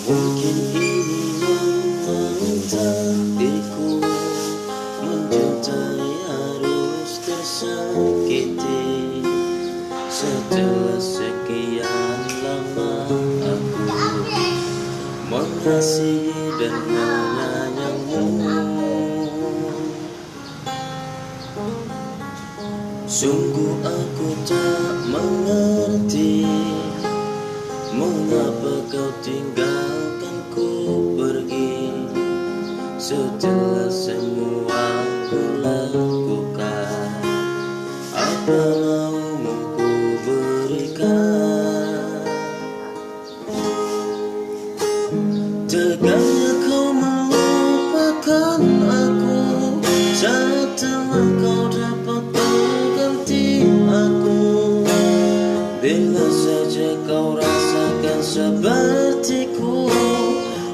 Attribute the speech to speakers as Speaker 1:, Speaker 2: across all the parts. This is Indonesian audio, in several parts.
Speaker 1: Mungkin ini memang takdirku, mencintai harus tersakiti. Setelah sekian lama aku mengasihi dan menyayangimu, sungguh aku tak mengerti mengapa kau tinggalkanku pergi. Setelah semua ku lakukan, apa maumu ku berikan? Tegaknya kau melupakan aku setelah kau dapat mengganti aku. Bila saja kau rasakan sepertiku,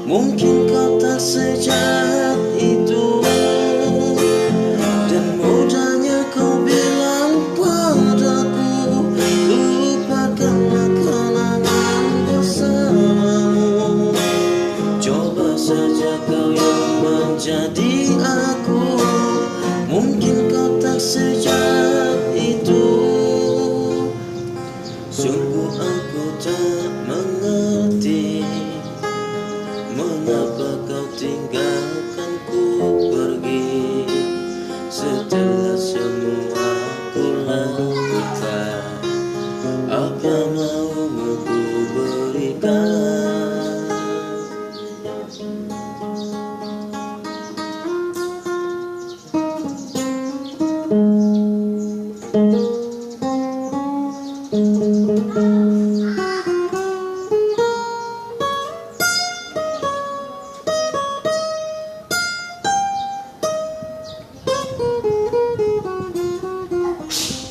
Speaker 1: mungkin kau tak sejahat itu. Dan mudahnya kau bilang padaku, lupakanlah kenangan bersamamu. Coba saja kau yang menjadi aku, mungkin kau tak sejahat itu. Sungguh aku tak mengerti mengapa kau tinggalkanku pergi. Setelah semua ku lakukan, apa maumu ku berikan?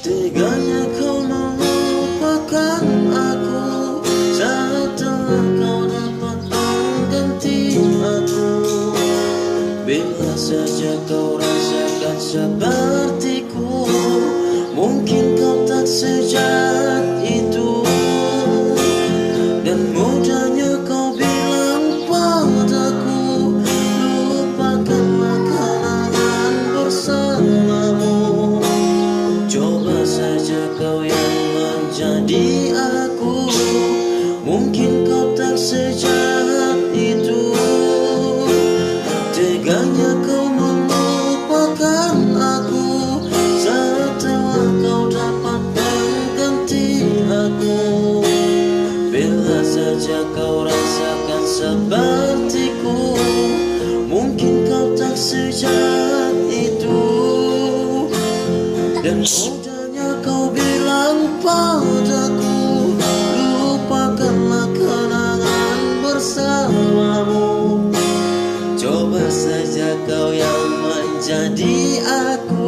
Speaker 1: Teganya kau melupakan aku setelah kau dapat mengganti aku. Bila saja kau rasakan sepertiku, mungkin kau tak sejahat itu. Dan mudahnya kau bilang padaku, lupakanlah kenangan bersamamu. Coba saja kau yang menjadi aku, mungkin kau tak sejahat itu. Teganya kau melupakan aku setelah kau dapat mengganti aku. Bila saja kau rasakan sepertiku, mungkin kau tak sejahat itu. Dan mudahnya kau bilang padaku, lupakanlah kenangan bersamamu. Coba saja kau yang menjadi aku,